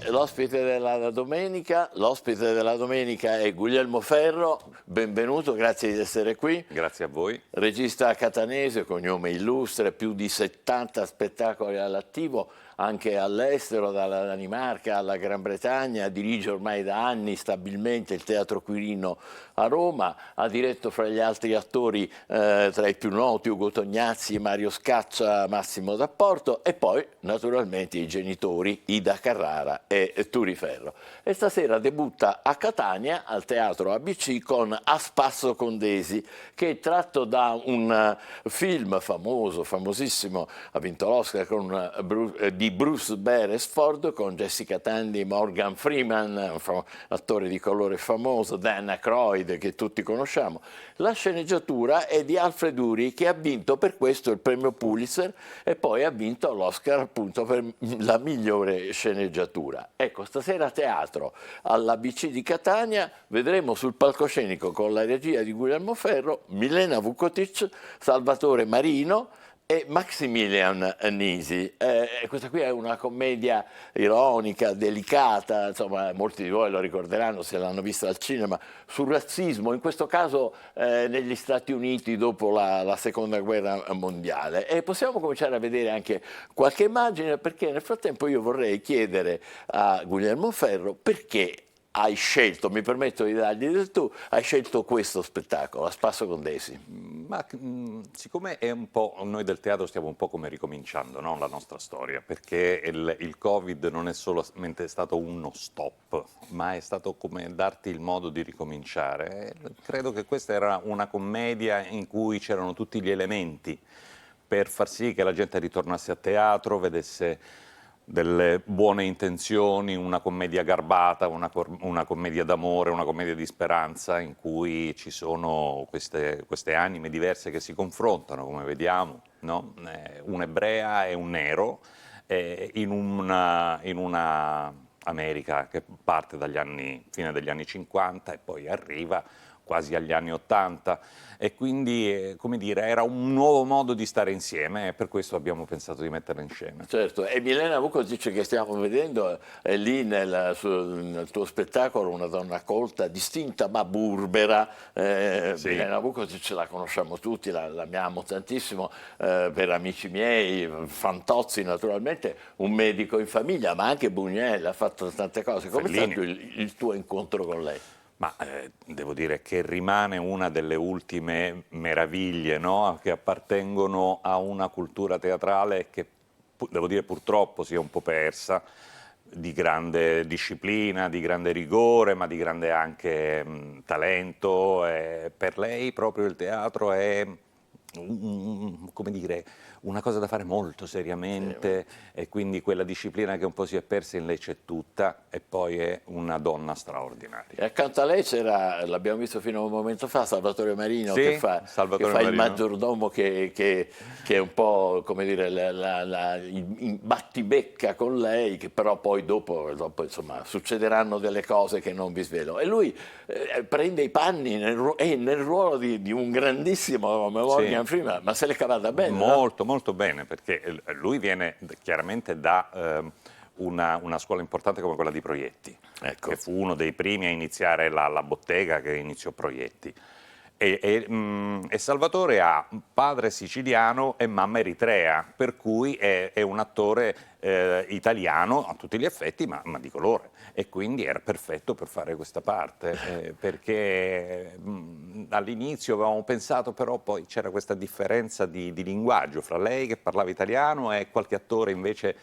L'ospite della domenica è Guglielmo Ferro, benvenuto, grazie di essere qui. Grazie a voi. Regista catanese, cognome illustre, più di 70 spettacoli all'attivo, anche all'estero, dalla Danimarca alla Gran Bretagna, dirige ormai da anni stabilmente il Teatro Quirino a Roma, ha diretto fra gli altri attori tra i più noti Ugo Tognazzi, Mario Scaccia, Massimo D'Apporto e poi naturalmente i genitori Ida Carrara e Turi Ferro. E stasera debutta a Catania al Teatro ABC con A Spasso con Desi, che è tratto da un film famoso, famosissimo, ha vinto l'Oscar di Bruce Beresford con Jessica Tandy, Morgan Freeman, un attore di colore famoso, Dan Aykroyd che tutti conosciamo. La sceneggiatura è di Alfred Ury, che ha vinto per questo il premio Pulitzer e poi ha vinto l'Oscar appunto per la migliore sceneggiatura. Ecco, stasera a teatro all'ABC di Catania vedremo sul palcoscenico con la regia di Guglielmo Ferro Milena Vukotic, Salvatore Marino e Maximilian Nisi. Questa qui è una commedia ironica, delicata, insomma molti di voi lo ricorderanno se l'hanno vista al cinema, sul razzismo, in questo caso negli Stati Uniti dopo la Seconda Guerra Mondiale. E possiamo cominciare a vedere anche qualche immagine, perché nel frattempo io vorrei chiedere a Guglielmo Ferro perché hai scelto, mi permetto di dargli del tu, hai scelto questo spettacolo, A Spasso con Desi. Ma siccome è un po', noi del teatro stiamo un po' come ricominciando, no? La nostra storia, perché il Covid non è solamente stato uno stop, ma è stato come darti il modo di ricominciare. Credo che questa era una commedia in cui c'erano tutti gli elementi per far sì che la gente ritornasse a teatro, vedesse delle buone intenzioni, una commedia garbata, una commedia d'amore, una commedia di speranza in cui ci sono queste anime diverse che si confrontano, come vediamo, no? Un'ebrea e un nero in una America che parte fine degli anni 50 e poi arriva quasi agli anni 80 e quindi, come dire, era un nuovo modo di stare insieme e per questo abbiamo pensato di metterla in scena. Certo, e Milena Vukotic che stiamo vedendo è lì nel tuo spettacolo, una donna colta, distinta ma burbera. Sì. Milena Vukotic la conosciamo tutti, l'amiamo tantissimo per amici miei, Fantozzi naturalmente, un medico in famiglia, ma anche Buñuel ha fatto tante cose. Com'è stato il tuo incontro con lei? Ma devo dire che rimane una delle ultime meraviglie, no? Che appartengono a una cultura teatrale che, devo dire, purtroppo si è un po' persa, di grande disciplina, di grande rigore, ma di grande anche talento. Per lei proprio il teatro è, come dire, una cosa da fare molto seriamente e quindi quella disciplina che un po' si è persa in lei c'è tutta e poi è una donna straordinaria. E accanto a lei c'era, l'abbiamo visto fino a un momento fa, Salvatore Marino, sì, che fa il maggiordomo che è un po', come dire, il battibecca con lei, che però poi dopo insomma succederanno delle cose che non vi svelo. E lui prende i panni nel ruolo di un grandissimo Morgan Freeman, ma se l'è cavata bene, molto, no? Molto bene, perché lui viene chiaramente da una scuola importante come quella di Proietti, ecco, che fu uno dei primi a iniziare la bottega che iniziò Proietti. E Salvatore ha padre siciliano e mamma eritrea, per cui è un attore italiano a tutti gli effetti, ma di colore. E quindi era perfetto per fare questa parte, perché all'inizio avevamo pensato, però poi c'era questa differenza di linguaggio fra lei che parlava italiano e qualche attore invece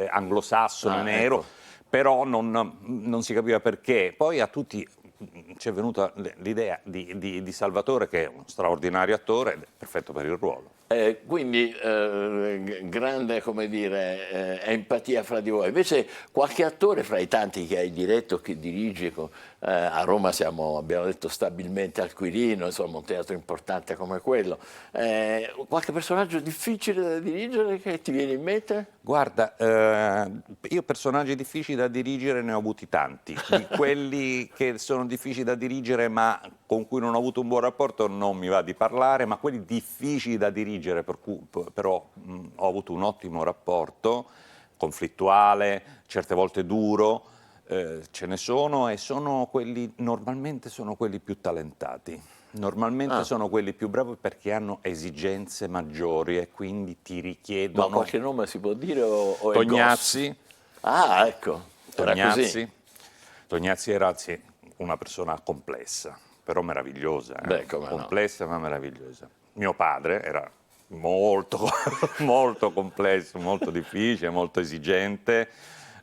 anglosassone, nero, ecco. Però non si capiva perché. Poi a tutti ci è venuta l'idea di Salvatore, che è uno straordinario attore ed è perfetto per il ruolo. Quindi grande, come dire, empatia fra di voi. Invece qualche attore fra i tanti che hai diretto, che dirigi, a Roma abbiamo detto stabilmente al Quirino, insomma un teatro importante come quello, qualche personaggio difficile da dirigere che ti viene in mente? Guarda, io personaggi difficili da dirigere ne ho avuti tanti, di quelli che sono difficili da dirigere ma con cui non ho avuto un buon rapporto non mi va di parlare, ma quelli difficili da dirigere per cui però ho avuto un ottimo rapporto, conflittuale, certe volte duro, ce ne sono e normalmente sono quelli più talentati. Normalmente sono quelli più bravi perché hanno esigenze maggiori e quindi ti Ma richiedono. qualche nome si può dire o è Tognazzi, gossip? Ah, ecco, era così. Tognazzi era sì, una persona complessa, però meravigliosa, Beh, come no. complessa ma meravigliosa. Mio padre era molto, molto complesso, molto difficile, molto esigente.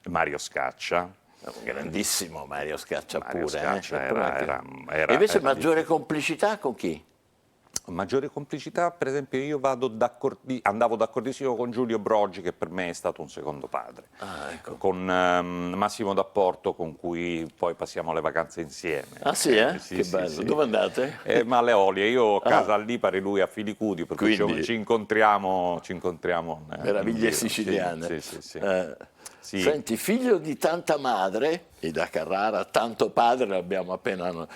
Mario Scaccia. Un grandissimo Mario Scaccia Mario pure. Scaccia E invece era maggiore difficile. complicità con chi? Maggiore complicità, per esempio, io andavo d'accordissimo con Giulio Broggi, che per me è stato un secondo padre, Ah, ecco. con Massimo D'Apporto, con cui poi passiamo le vacanze insieme. Ah sì, eh? Sì, Che sì, bello. sì. Dove andate? Ma alle Olie, io ho casa Ah. a Lipari, lui a Filicudi, per cui Quindi ci incontriamo in meraviglie giro. siciliane. Sì, sì, sì. Eh, Sì. Senti, figlio di tanta madre, e da Carrara tanto padre, l'abbiamo appena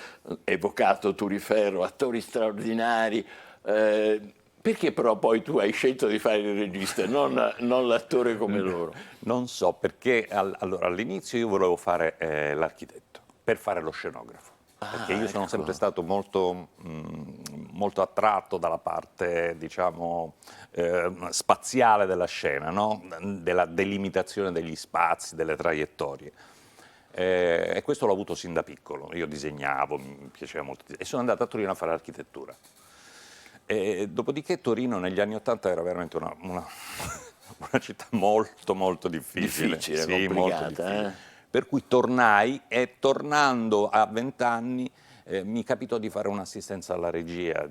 evocato Turiferro, attori straordinari, perché però poi tu hai scelto di fare il regista, non l'attore come loro? Non so, perché allora, all'inizio io volevo fare l'architetto per fare lo scenografo, perché io sono sempre Ecco. stato molto attratto dalla parte, diciamo, spaziale della scena, no? Della delimitazione degli spazi, delle traiettorie. E questo l'ho avuto sin da piccolo, io disegnavo, mi piaceva molto, e sono andato a Torino a fare architettura. E dopodiché Torino negli anni '80 era veramente una città molto molto difficile, Difficile, sì, molto complicata, difficile. eh? Per cui tornai e tornando a 20 anni mi capitò di fare un'assistenza alla regia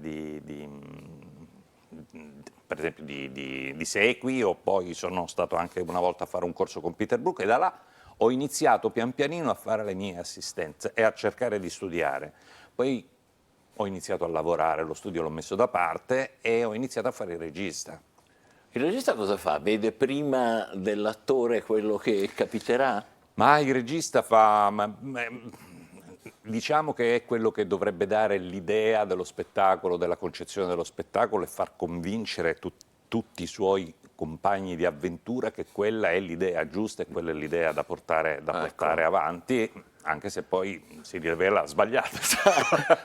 per esempio di Sequi, o poi sono stato anche una volta a fare un corso con Peter Brook e da là ho iniziato pian pianino a fare le mie assistenze e a cercare di studiare. Poi ho iniziato a lavorare, lo studio l'ho messo da parte e ho iniziato a fare il regista. Il regista cosa fa? Vede prima dell'attore quello che capiterà? Ma il regista diciamo che è quello che dovrebbe dare l'idea dello spettacolo, della concezione dello spettacolo e far convincere tutti i suoi compagni di avventura che quella è l'idea giusta e quella è l'idea da portare Ecco. avanti, anche se poi si rivela sbagliata.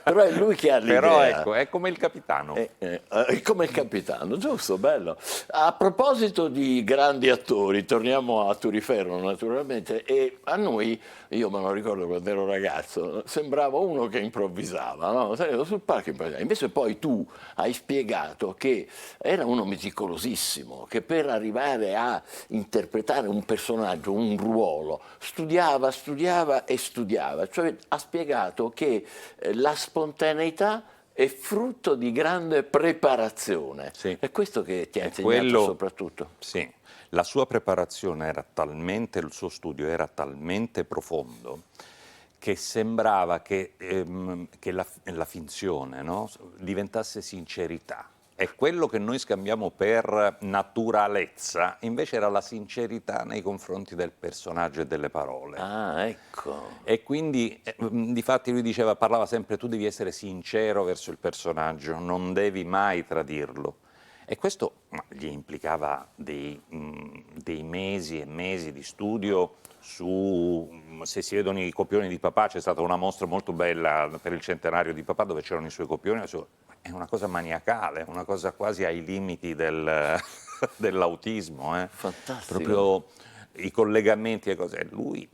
Però è lui che ha Però l'idea. ecco, è come il capitano. È come il capitano, giusto, bello. A proposito di grandi attori, torniamo a Turiferro naturalmente, e a noi, io me lo ricordo quando ero ragazzo, sembrava uno che improvvisava, no? Salivo sul palco e improvvisava. Invece poi tu hai spiegato che era uno meticolosissimo, che per arrivare a interpretare un personaggio, un ruolo, studiava e studiava, cioè ha spiegato che la spontaneità è frutto di grande preparazione. Sì. È questo che ti ha E insegnato soprattutto. sì, la sua preparazione era talmente, il suo studio era talmente profondo che sembrava che la finzione, no, diventasse sincerità. E quello che noi scambiamo per naturalezza, invece era la sincerità nei confronti del personaggio e delle parole. Ah, ecco. E quindi, difatti lui parlava sempre, tu devi essere sincero verso il personaggio, non devi mai tradirlo. E questo gli implicava dei mesi e mesi di studio se si vedono i copioni di papà, c'è stata una mostra molto bella per il centenario di papà dove c'erano i suoi copioni, è una cosa maniacale, una cosa quasi ai limiti dell'autismo. Fantastico. Proprio i collegamenti e cose. Lui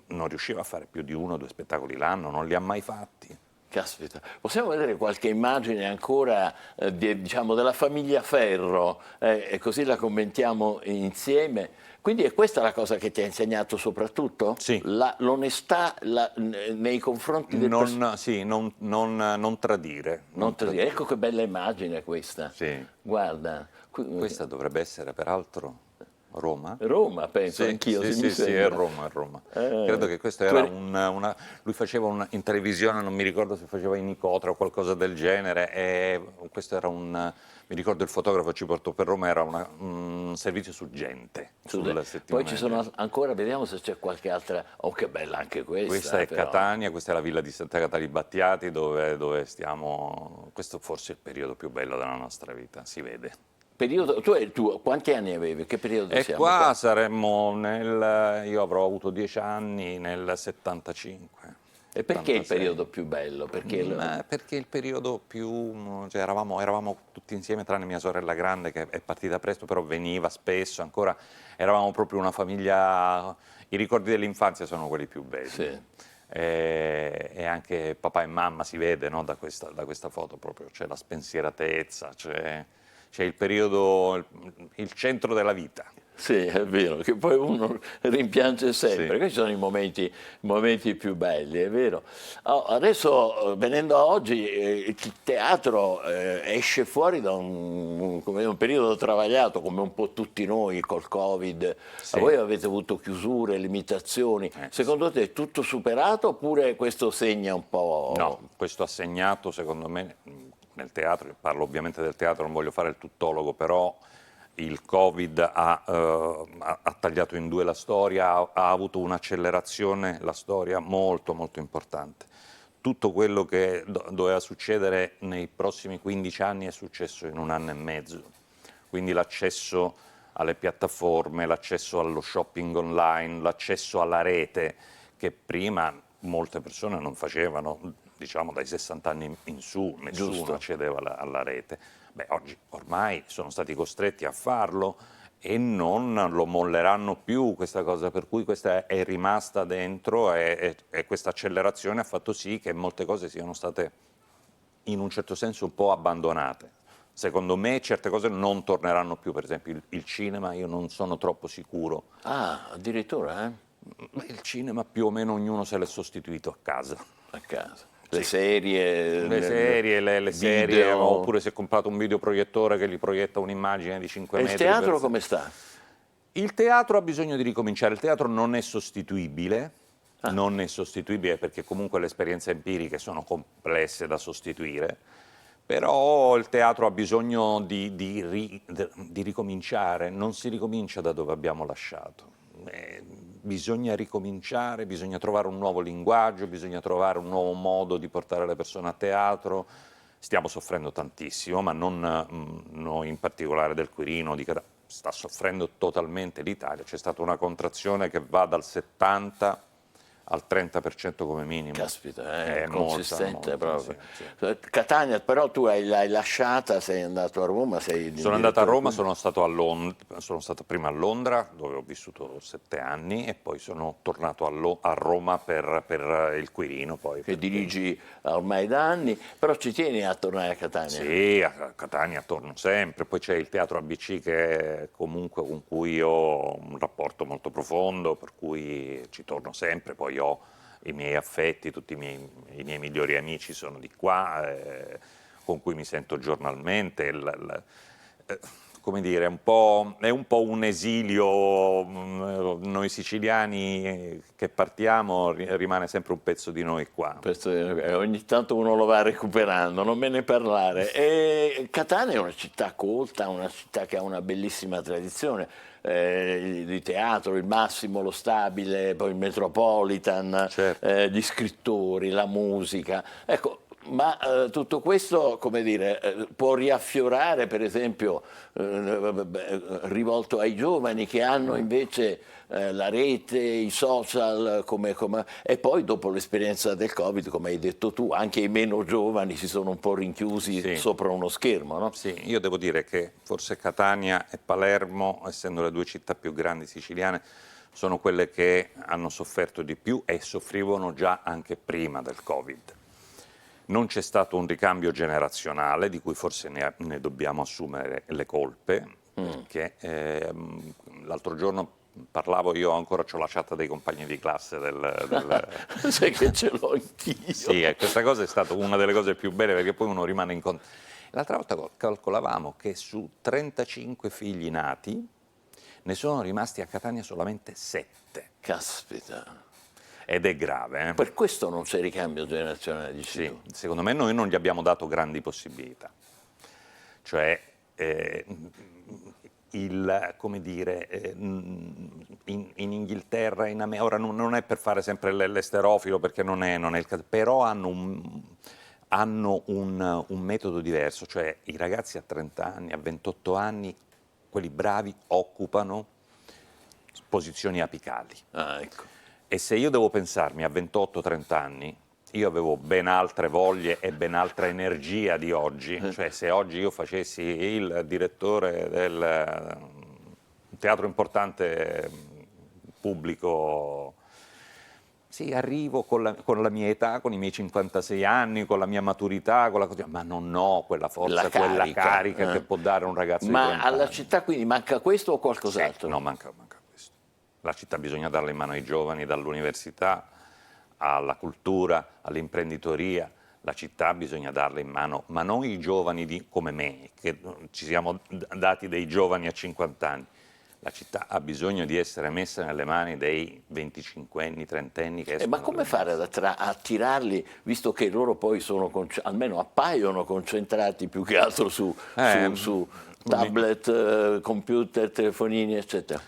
non riusciva a fare più di 1 o 2 spettacoli l'anno, non li ha mai fatti. Caspita, possiamo vedere qualche immagine ancora diciamo, della famiglia Ferro e così la commentiamo insieme. Quindi è questa la cosa che ti ha insegnato soprattutto? Sì. L'onestà nei confronti del personaggio. Sì, non tradire. Non te- Ecco che bella immagine questa. Sì. Guarda, Questa dovrebbe essere peraltro Roma? Roma, penso Sì, anch'io, sì, se mi sì, sì, sembra. è Roma, è Roma. Credo che questo era lui faceva in televisione, non mi ricordo se faceva in Nicotra o qualcosa del genere, e questo era mi ricordo il fotografo ci portò per Roma, era un servizio su Gente, sulla settimana. Poi ci sono ancora, vediamo se c'è qualche altra. Oh, che bella anche questa. Questa è però. Catania, questa è la villa di Santa Catalina Battiati dove stiamo, questo forse è il periodo più bello della nostra vita, si vede. Tu quanti anni avevi? Che periodo E siamo qua qua? saremmo io avrò avuto 10 anni nel 75, E perché il 76. periodo più bello? Perché Perché il periodo più, cioè eravamo tutti insieme, tranne mia sorella grande che è partita presto, però veniva spesso, ancora eravamo proprio una famiglia, i ricordi dell'infanzia sono quelli più belli. sì. E anche papà e mamma si vede, no, da questa foto proprio, c'è la spensieratezza, c'è il periodo, il centro della vita. Sì, è vero, che poi uno rimpiange Sì. sempre, questi sono i momenti più belli, è vero. Adesso, venendo a oggi, il teatro esce fuori da un periodo travagliato, come un po' tutti noi col Covid. A Sì. voi avete avuto chiusure, limitazioni. Sì. Secondo te è tutto superato oppure questo segna un po'? No, questo ha segnato, secondo me, nel teatro, io parlo ovviamente del teatro, non voglio fare il tuttologo, però il Covid ha tagliato in due la storia, ha avuto un'accelerazione, la storia, molto, molto importante. Tutto quello che doveva succedere nei prossimi 15 anni è successo in un anno e mezzo. Quindi l'accesso alle piattaforme, l'accesso allo shopping online, l'accesso alla rete, che prima molte persone non facevano, diciamo dai 60 anni in su, nessuno Giusto. accedeva alla rete. Beh, oggi ormai sono stati costretti a farlo e non lo molleranno più questa cosa, per cui questa è rimasta dentro e questa accelerazione ha fatto sì che molte cose siano state in un certo senso un po' abbandonate. Secondo me certe cose non torneranno più, per esempio il cinema, io non sono troppo sicuro. Ah, addirittura, Il cinema più o meno ognuno se l'è sostituito a casa. a casa. Le Sì. serie, Le serie, video. oppure si è comprato un videoproiettore che gli proietta un'immagine di 5 E il metri per teatro sé. come sta? Il teatro ha bisogno di ricominciare, il teatro non è sostituibile, Ah, non è sostituibile perché comunque le esperienze empiriche sono complesse da sostituire, però il teatro ha bisogno di ricominciare, non si ricomincia da dove abbiamo lasciato. Bisogna ricominciare, bisogna trovare un nuovo linguaggio, bisogna trovare un nuovo modo di portare le persone a teatro. Stiamo soffrendo tantissimo, ma non noi in particolare del Quirino, sta soffrendo totalmente l'Italia. C'è stata una contrazione che va dal 70 al 30% come minimo. caspita, È molta, consistente molta, sì, proprio. sì. Catania, però tu l'hai lasciata, sei andato a Roma, sei il Sono andato a direttore Roma, qui. sono stato a Londra, sono stato prima a Londra, dove ho vissuto 7 anni, e poi sono tornato a Roma per il Quirino. Poi, Che dirigi ormai da anni, però ci tieni a tornare a Catania. sì, a Catania torno sempre, poi c'è il Teatro ABC che comunque con cui ho un rapporto molto profondo, per cui ci torno sempre, poi ho i miei affetti, tutti i miei migliori amici sono di qua, con cui mi sento giornalmente. Come dire, è un po' un esilio, noi siciliani che partiamo rimane sempre un pezzo di noi qua. Ogni tanto uno lo va recuperando, non me ne parlare. E Catania è una città colta, una città che ha una bellissima tradizione di teatro, il Massimo, lo Stabile, poi il Metropolitan, Certo. gli scrittori, la musica. Ecco, ma tutto questo, come dire, può riaffiorare, per esempio, rivolto ai giovani che hanno invece la rete, i social, e poi dopo l'esperienza del Covid, come hai detto tu, anche i meno giovani si sono un po' rinchiusi Sì. sopra uno schermo, no? Sì, io devo dire che forse Catania e Palermo, essendo le due città più grandi siciliane, sono quelle che hanno sofferto di più e soffrivano già anche prima del Covid. Non c'è stato un ricambio generazionale, di cui forse ne dobbiamo assumere le colpe, perché l'altro giorno parlavo, io ancora ho la chat dei compagni di classe Sai che ce l'ho anch'io. Sì, questa cosa è stata una delle cose più belle, perché poi uno rimane in contatto. L'altra volta calcolavamo che su 35 figli nati ne sono rimasti a Catania solamente 7, Caspita. ed è grave. Per questo non c'è ricambio generazionale, dici Sì, tu. secondo me noi non gli abbiamo dato grandi possibilità. Cioè, come dire, in Inghilterra, ora non è per fare sempre l'esterofilo, perché non è il caso, però hanno un metodo diverso, cioè i ragazzi a 30 anni, a 28 anni, quelli bravi occupano posizioni apicali. Ah, ecco. E se io devo pensarmi a 28-30 anni, io avevo ben altre voglie e ben altra energia di oggi, cioè se oggi io facessi il direttore del teatro importante pubblico, sì, arrivo con la mia età, con i miei 56 anni, con la mia maturità, con la cosa, ma non ho quella forza, La quella carica, carica che può dare un ragazzo di Ma 30 alla anni. città quindi manca questo o Sì, qualcos'altro? no, manca questo. La città bisogna darla in mano ai giovani, dall'università alla cultura, all'imprenditoria. La città bisogna darla in mano, ma non i giovani come me, che ci siamo dati dei giovani a 50 anni. La città ha bisogno di essere messa nelle mani dei 25enni, 30enni che escono Ma come fare ad attirarli, visto che loro poi sono, almeno appaiono concentrati più che altro su tablet, computer, telefonini, eccetera?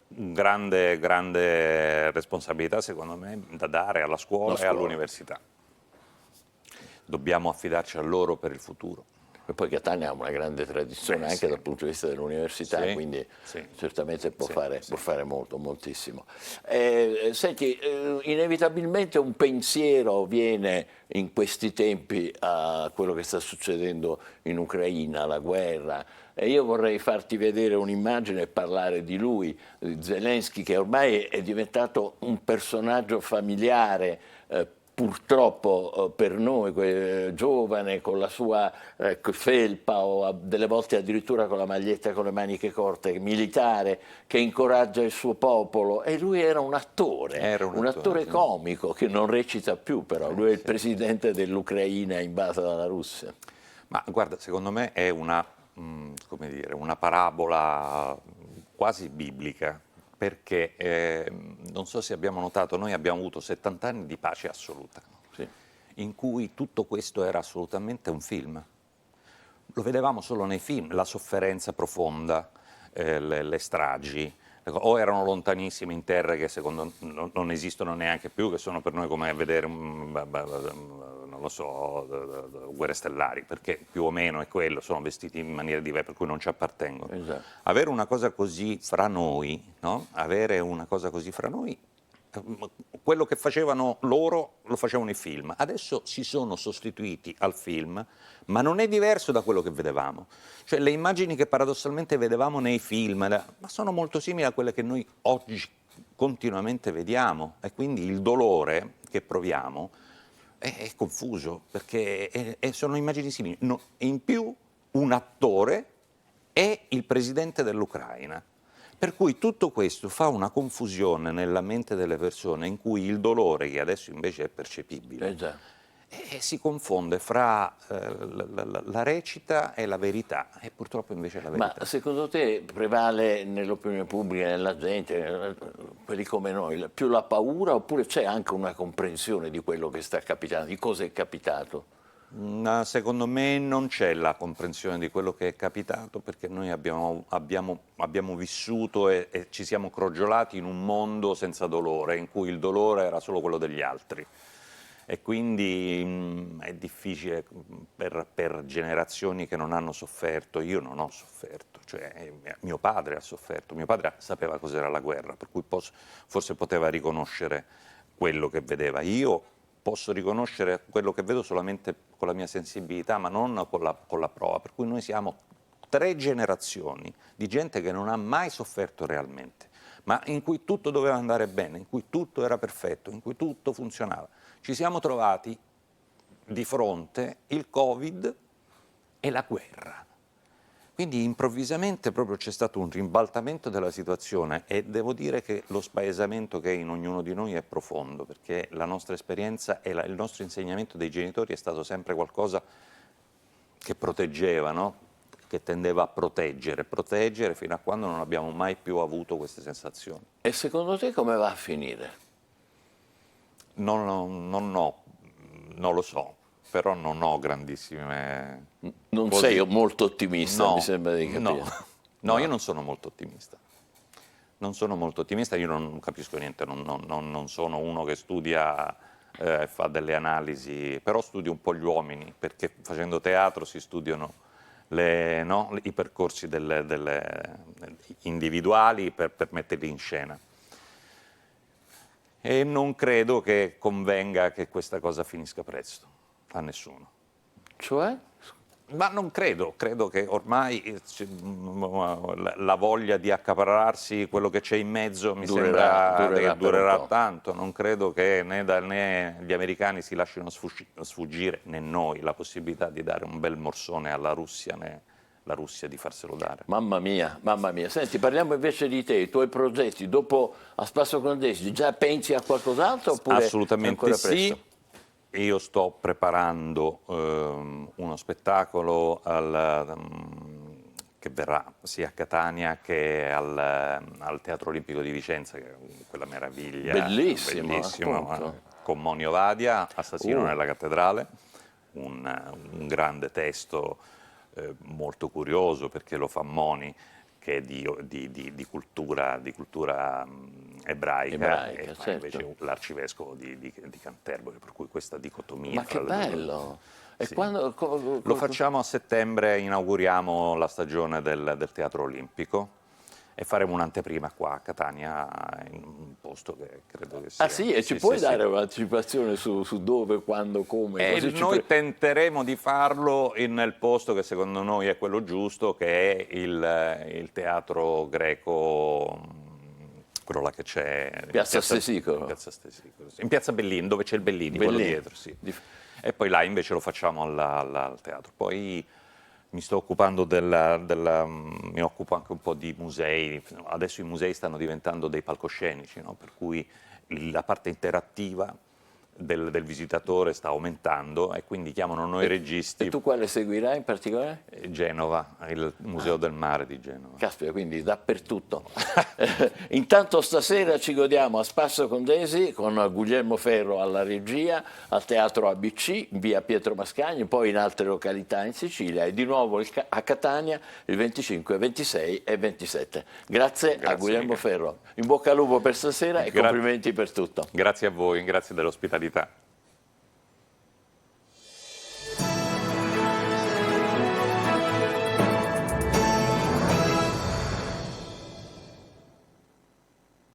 un grande responsabilità, secondo me, da dare alla scuola e all'università. Dobbiamo affidarci a loro per il futuro. E poi Catania ha una grande tradizione anche dal punto di vista dell'università, quindi certamente può fare molto, moltissimo. Senti, inevitabilmente un pensiero viene in questi tempi a quello che sta succedendo in Ucraina, la guerra, e io vorrei farti vedere un'immagine e parlare di lui, Zelensky, che ormai è diventato un personaggio familiare, purtroppo per noi, giovane, con la sua felpa o delle volte addirittura con la maglietta con le maniche corte, militare, che incoraggia il suo popolo. E lui era un attore sì. comico che non recita più però, lui è il presidente dell'Ucraina invasa dalla Russia. Ma guarda, secondo me è come dire, una parabola quasi biblica, perché non so se abbiamo notato, noi abbiamo avuto 70 anni di pace assoluta, in cui tutto questo era assolutamente un film. Lo vedevamo solo nei film, la sofferenza profonda, le stragi, o erano lontanissime in terre che secondo non esistono neanche più, che sono per noi come vedere, non lo so, Guerre Stellari, perché più o meno è quello, sono vestiti in maniera diversa, per cui non ci appartengono. Esatto. Avere una cosa così fra noi, no? Avere una cosa così fra noi, quello che facevano loro lo facevano i film, adesso si sono sostituiti al film, ma non è diverso da quello che vedevamo. Cioè le immagini che paradossalmente vedevamo nei film, ma sono molto simili a quelle che noi oggi continuamente vediamo, e quindi il dolore che proviamo è confuso, perché sono immagini simili. No, in più un attore è il presidente dell'Ucraina. Per cui tutto questo fa una confusione nella mente delle persone in cui il dolore, che adesso invece è percepibile, si confonde fra la recita e la verità, e purtroppo invece è la verità. Ma secondo te prevale nell'opinione pubblica, nella gente, quelli come noi, più la paura oppure c'è anche una comprensione di quello che sta capitando, di cosa è capitato? Secondo me non c'è la comprensione di quello che è capitato, perché noi abbiamo vissuto e ci siamo crogiolati in un mondo senza dolore, in cui il dolore era solo quello degli altri. E quindi è difficile per generazioni che non hanno sofferto. Io non ho sofferto, cioè mio padre ha sofferto, mio padre sapeva cos'era la guerra, per cui forse poteva riconoscere quello che vedeva. Io posso riconoscere quello che vedo solamente con la mia sensibilità, ma non con la prova, per cui noi siamo 3 generazioni di gente che non ha mai sofferto realmente, ma in cui tutto doveva andare bene, in cui tutto era perfetto, in cui tutto funzionava. Ci siamo trovati di fronte il Covid e la guerra. Quindi improvvisamente proprio c'è stato un ribaltamento della situazione, e devo dire che lo spaesamento che è in ognuno di noi è profondo, perché la nostra esperienza e il nostro insegnamento dei genitori è stato sempre qualcosa che proteggeva, no? Che tendeva a proteggere fino a quando non abbiamo mai più avuto queste sensazioni. E secondo te come va a finire? Non lo so, però non ho grandissime... Non sei molto ottimista, no, mi sembra di capire. No, io non sono molto ottimista. Non sono molto ottimista, io non capisco niente, non sono uno che studia fa delle analisi, però studia un po' gli uomini, perché facendo teatro si studiano i percorsi individuali per metterli in scena. E non credo che convenga che questa cosa finisca presto, a nessuno. Cioè? Ma non credo che ormai la voglia di accaparrarsi quello che c'è in mezzo mi sembra che durerà tanto. Non credo che né gli americani si lasciano sfuggire, né noi, la possibilità di dare un bel morsone alla Russia, né la Russia di farselo dare. Mamma mia, mamma mia. Senti, parliamo invece di te, i tuoi progetti. Dopo A Spasso con Desi, già pensi a qualcos'altro oppure Assolutamente è ancora presto? sì. Io sto preparando uno spettacolo che verrà sia a Catania che al Teatro Olimpico di Vicenza, che è quella meraviglia. Bellissimo, con Monio Vadia, Assassino nella cattedrale, un grande testo molto curioso perché lo fa Moni, che è di cultura ebraica, e fa invece l'arcivescovo di Canterbury, per cui questa dicotomia. Ma che bello! E sì. quando, lo facciamo a settembre, inauguriamo la stagione del Teatro Olimpico e faremo un'anteprima qua a Catania, in un posto che credo che sia... Ah sì? E ci puoi dare un'anticipazione su dove, quando, come? Noi tenteremo di farlo nel posto che secondo noi è quello giusto, che è il teatro greco, quello là che c'è... Piazza Stesicolo. In Piazza Bellini, dove c'è il Bellini, quello dietro, sì. E poi là invece lo facciamo al teatro. Poi mi sto occupando mi occupo anche un po' di musei. Adesso i musei stanno diventando dei palcoscenici, no? Per cui la parte interattiva del visitatore sta aumentando e quindi chiamano noi registi. E tu quale seguirai in particolare? Genova, il Museo del Mare di Genova. Caspita, quindi dappertutto. Intanto stasera ci godiamo A Spasso con Desi con Guglielmo Ferro alla regia, al Teatro ABC, in via Pietro Mascagni, poi in altre località in Sicilia e di nuovo a Catania il 25, 26 e 27. Grazie a Guglielmo Ferro. In bocca al lupo per stasera e complimenti per tutto. Grazie a voi, grazie dell'ospitalità.